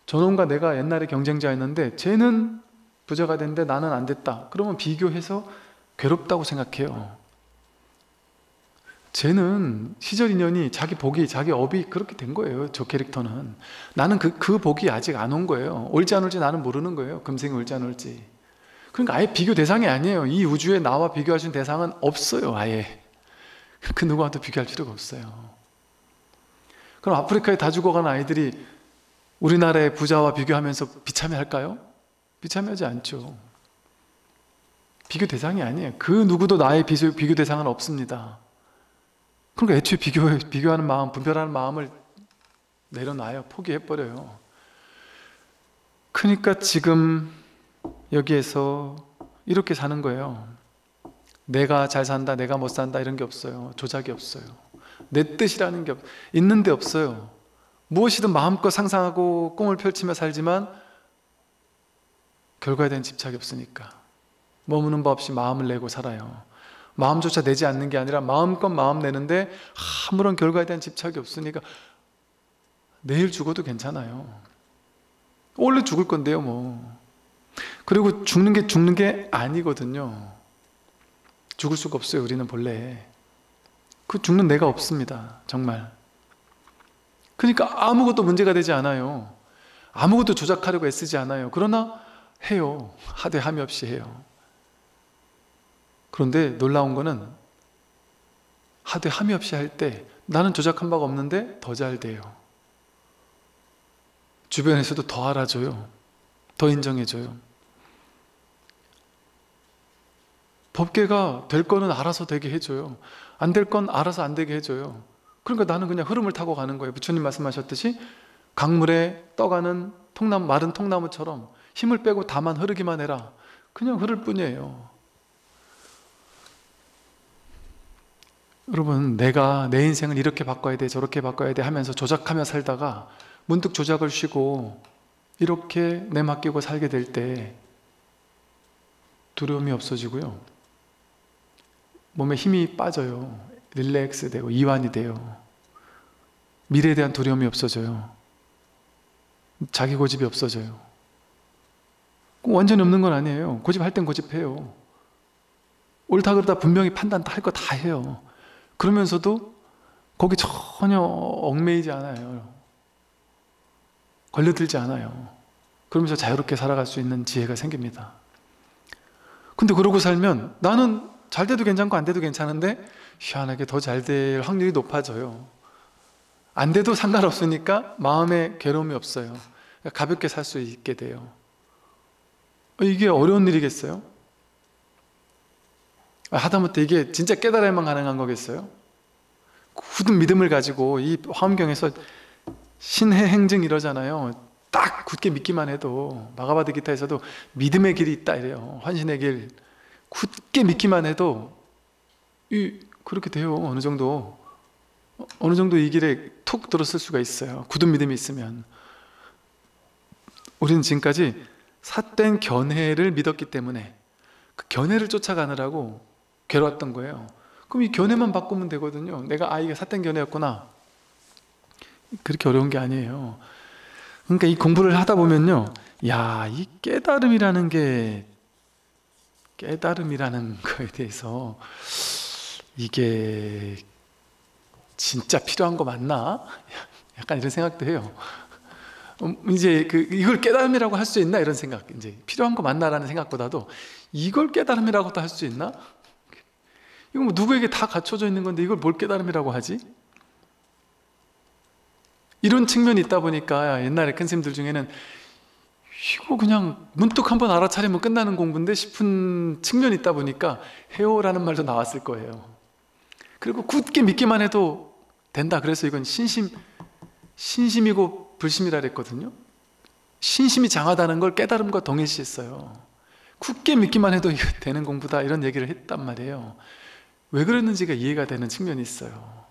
저놈과 내가 옛날에 경쟁자였는데 쟤는 부자가 됐는데 나는 안 됐다. 그러면 비교해서 괴롭다고 생각해요. 쟤는 시절 인연이, 자기 복이, 자기 업이 그렇게 된 거예요. 저 캐릭터는. 나는 그 복이 아직 안 온 거예요. 올지 안 올지 나는 모르는 거예요. 금생이 올지 안 올지. 그러니까 아예 비교 대상이 아니에요. 이 우주에 나와 비교할 수 있는 대상은 없어요. 아예. 그 누구한테 비교할 필요가 없어요. 그럼 아프리카에 다 죽어간 아이들이 우리나라의 부자와 비교하면서 비참해할까요? 비참하지 않죠. 비교 대상이 아니에요. 그 누구도 나의 비교 대상은 없습니다. 그러니까 애초에 비교하는 마음, 분별하는 마음을 내려놔요. 포기해버려요. 그러니까 지금 여기에서 이렇게 사는 거예요. 내가 잘 산다, 내가 못 산다 이런 게 없어요. 조작이 없어요. 내 뜻이라는 게 있는데 없어요. 무엇이든 마음껏 상상하고 꿈을 펼치며 살지만 결과에 대한 집착이 없으니까 머무는 법 없이 마음을 내고 살아요. 마음조차 내지 않는 게 아니라 마음껏 마음 내는데 아무런 결과에 대한 집착이 없으니까 내일 죽어도 괜찮아요. 원래 죽을 건데요 뭐. 그리고 죽는 게 아니거든요. 죽을 수가 없어요. 우리는 본래 그 죽는 내가 없습니다. 정말. 그러니까 아무것도 문제가 되지 않아요. 아무것도 조작하려고 애쓰지 않아요. 그러나 해요. 하되 함이 없이 해요. 그런데 놀라운 거는 하되 함이 없이 할 때 나는 조작한 바가 없는데 더 잘 돼요. 주변에서도 더 알아줘요. 더 인정해줘요. 법계가 될 거는 알아서 되게 해줘요. 안 될 건 알아서 안 되게 해줘요. 그러니까 나는 그냥 흐름을 타고 가는 거예요. 부처님 말씀하셨듯이 강물에 떠가는 마른 통나무처럼 힘을 빼고 다만 흐르기만 해라. 그냥 흐를 뿐이에요. 여러분, 내가 내 인생을 이렇게 바꿔야 돼, 저렇게 바꿔야 돼 하면서 조작하며 살다가 문득 조작을 쉬고 이렇게 내맡기고 살게 될 때 두려움이 없어지고요. 몸에 힘이 빠져요. 릴렉스 되고 이완이 돼요. 미래에 대한 두려움이 없어져요. 자기 고집이 없어져요. 완전히 없는 건 아니에요. 고집할 땐 고집해요. 옳다 그러다 분명히 판단 할 거 다 해요. 그러면서도 거기 전혀 얽매이지 않아요. 걸려들지 않아요. 그러면서 자유롭게 살아갈 수 있는 지혜가 생깁니다. 근데 그러고 살면 나는 잘 돼도 괜찮고 안 돼도 괜찮은데 희한하게 더 잘 될 확률이 높아져요. 안 돼도 상관없으니까 마음에 괴로움이 없어요. 그러니까 가볍게 살 수 있게 돼요. 이게 어려운 일이겠어요? 하다못해 이게 진짜 깨달아야만 가능한 거겠어요? 굳은 믿음을 가지고 이 화엄경에서 신의 행증 이러잖아요. 딱 굳게 믿기만 해도, 마가바드 기타에서도 믿음의 길이 있다 이래요. 환신의 길. 굳게 믿기만 해도 그렇게 돼요. 어느 정도 이 길에 툭 들었을 수가 있어요. 굳은 믿음이 있으면. 우리는 지금까지 삿된 견해를 믿었기 때문에 그 견해를 쫓아가느라고 괴로웠던 거예요. 그럼 이 견해만 바꾸면 되거든요. 내가 이게 삿된 견해였구나. 그렇게 어려운 게 아니에요. 그러니까 이 공부를 하다 보면요, 이 깨달음이라는 거에 대해서 이게 진짜 필요한 거 맞나? 약간 이런 생각도 해요. 이제 이걸 깨달음이라고 할 수 있나? 이런 생각. 이제 필요한 거 맞나라는 생각보다도 이걸 깨달음이라고도 할 수 있나? 이거 뭐 누구에게 다 갖춰져 있는 건데 이걸 뭘 깨달음이라고 하지? 이런 측면이 있다 보니까 옛날에 큰 스님들 중에는 이거 그냥 문득 한번 알아차리면 끝나는 공부인데 싶은 측면이 있다 보니까 해오라는 말도 나왔을 거예요. 그리고 굳게 믿기만 해도 된다. 그래서 이건 신심이고 불심이라 그랬거든요. 신심이 장하다는 걸 깨달음과 동일시했어요. 굳게 믿기만 해도 이거 되는 공부다 이런 얘기를 했단 말이에요. 왜 그랬는지가 이해가 되는 측면이 있어요.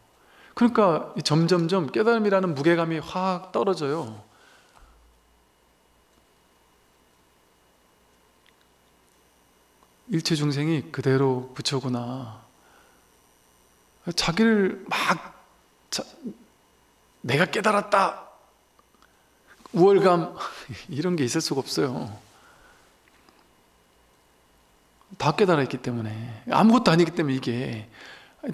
그러니까 점점점 깨달음이라는 무게감이 확 떨어져요. 일체 중생이 그대로 부처구나. 자기를 내가 깨달았다, 우월감 이런 게 있을 수가 없어요. 다 깨달았기 때문에, 아무것도 아니기 때문에 이게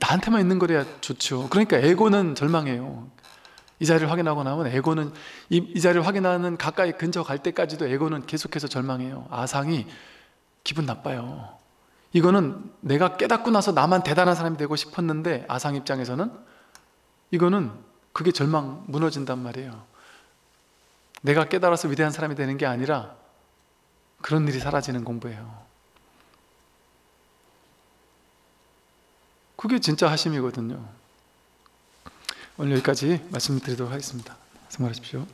나한테만 있는 거래야 좋죠. 그러니까 에고는 절망해요. 이 자리를 확인하고 나면 에고는 이 자리를 확인하는 가까이 근처 갈 때까지도 에고는 계속해서 절망해요. 아상이 기분 나빠요. 이거는 내가 깨닫고 나서 나만 대단한 사람이 되고 싶었는데 아상 입장에서는 이거는 그게 절망, 무너진단 말이에요. 내가 깨달아서 위대한 사람이 되는 게 아니라 그런 일이 사라지는 공부예요. 그게 진짜 하심이거든요. 오늘 여기까지 말씀드리도록 하겠습니다. 수고하십시오.